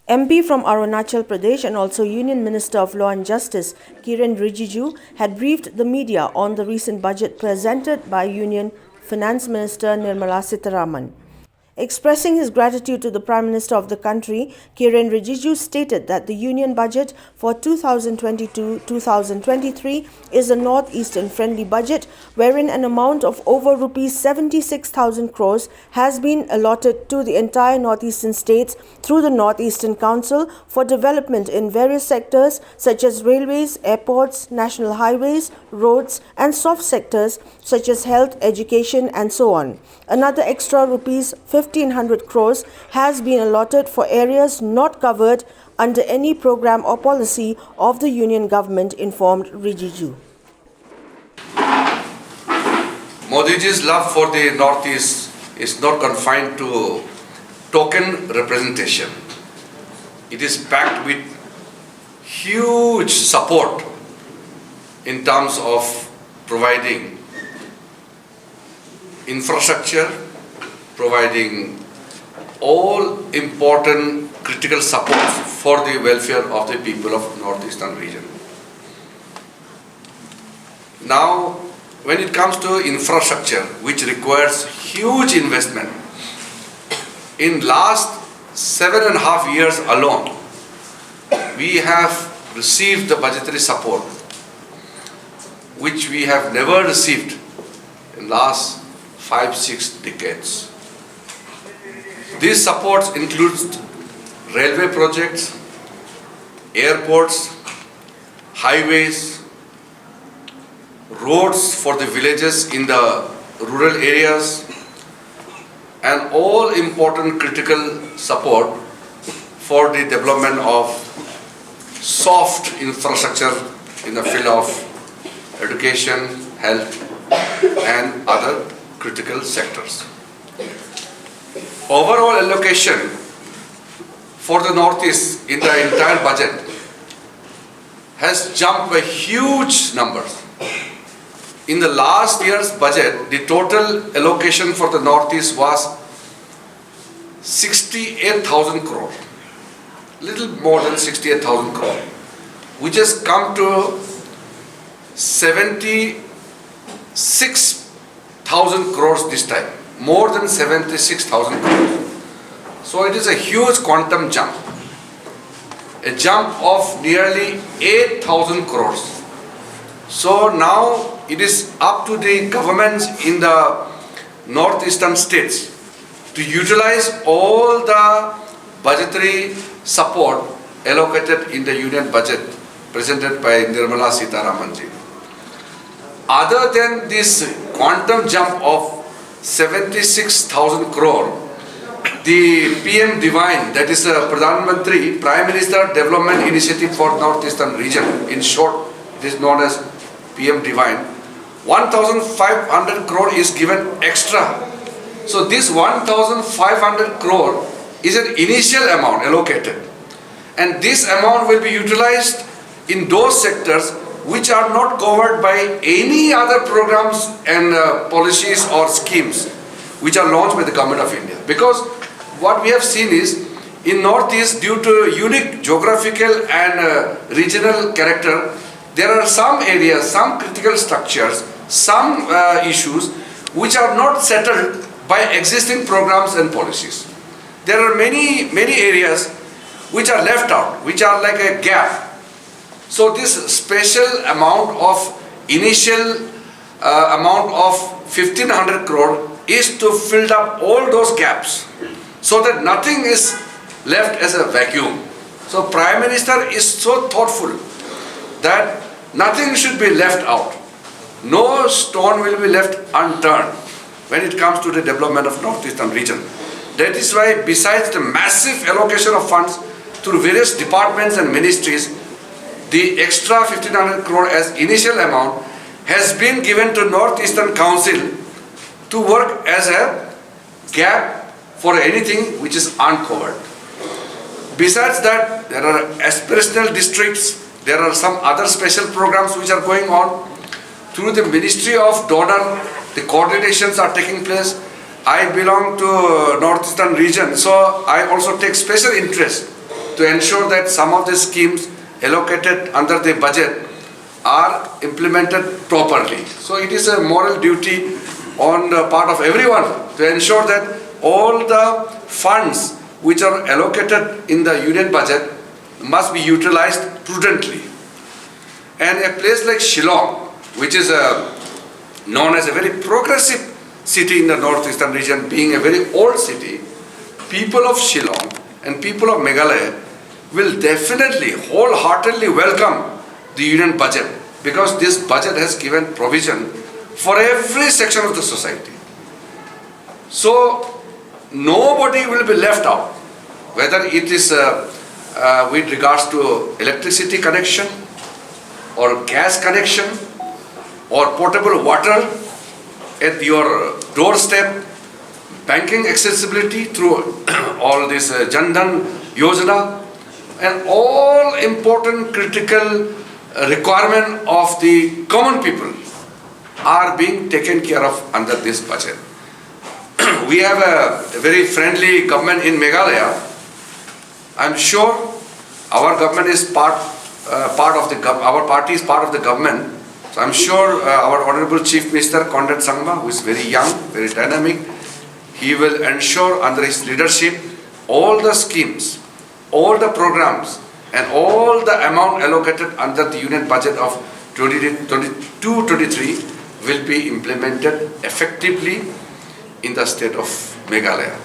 MP from Arunachal Pradesh and also Union Minister of Law and Justice, Kiren Rijiju, had briefed the media on the recent budget presented by Union Finance Minister NIRMALA SITHARAMAN. Expressing his gratitude to the Prime Minister of the country, Kiren Rijiju stated that the Union budget for 2022-2023 is a Northeastern friendly budget wherein an amount of over Rs 76,000 crores has been allotted to the entire Northeastern states through the Northeastern Council for development in various sectors such as railways, airports, national highways, roads and soft sectors such as health, education and so on. Another extra Rs 1,500 crores has been allotted for areas not covered under any program or policy of the Union government, informed Rijiju. Modiji's love for the Northeast is not confined to token representation. It is packed with huge support in terms of providing infrastructure, providing all important critical support for the welfare of the people of Northeastern region. Now, when it comes to infrastructure, which requires huge investment, in last 7.5 years alone, we have received the budgetary support which we have never received in last 5-6 decades. These supports include railway projects, airports, highways, roads for the villages in the rural areas, and all important critical support for the development of soft infrastructure in the field of education, health, and other critical sectors. Overall allocation for the Northeast in the entire budget has jumped by huge numbers. In the last year's budget, the total allocation for the Northeast was 68,000 crore, little more than 68,000 crore, which has come to 76,000 crores this time, more than 76,000 crores. So it is a huge quantum jump, a jump of nearly 8,000 crores. So now it is up to the governments in the northeastern states to utilize all the budgetary support allocated in the union budget presented by NIRMALA SITHARAMAN ji. Other than this quantum jump of 76,000 crore, the PM Divine, that is Pradhan Mantri, Prime Minister Development Initiative for Northeastern Region, in short it is known as PM Divine, 1,500 crore is given extra. So this 1,500 crore is an initial amount allocated, and this amount will be utilized in those sectors which are not covered by any other programs and policies or schemes which are launched by the Government of India. Because what we have seen is, in Northeast, due to unique geographical and regional character, there are some areas, some critical structures, some issues which are not settled by existing programs and policies. There are many areas which are left out, which are like a gap. So this special amount of initial amount of 1,500 crore is to fill up all those gaps so that nothing is left as a vacuum. So Prime Minister is so thoughtful that nothing should be left out. No stone will be left unturned when it comes to the development of Northeastern region. That is why, besides the massive allocation of funds through various departments and ministries, the extra 1,500 crore as initial amount has been given to Northeastern Council to work as a gap for anything which is uncovered. Besides that, there are aspirational districts, there are some other special programs which are going on. Through the Ministry of Donor, the coordinations are taking place. I belong to Northeastern region, so I also take special interest to ensure that some of the schemes allocated under the budget are implemented properly. So it is a moral duty on the part of everyone to ensure that all the funds which are allocated in the union budget must be utilized prudently. And a place like Shillong, which is known as a very progressive city in the northeastern region, being a very old city, people of Shillong and people of Meghalaya will definitely wholeheartedly welcome the union budget, because this budget has given provision for every section of the society. So nobody will be left out, whether it is with regards to electricity connection or gas connection or potable water at your doorstep, banking accessibility through all this Jan Dhan Yojana, and all important critical requirement of the common people are being taken care of under this budget. We have a very friendly government in Meghalaya. I'm sure our government is part of the our party is part of the government. So I'm sure our Honorable Chief Minister Conrad Sangma, who is very young, very dynamic, he will ensure under his leadership all the schemes, all the programs, and all the amount allocated under the union budget of 2022-23 will be implemented effectively in the state of Meghalaya.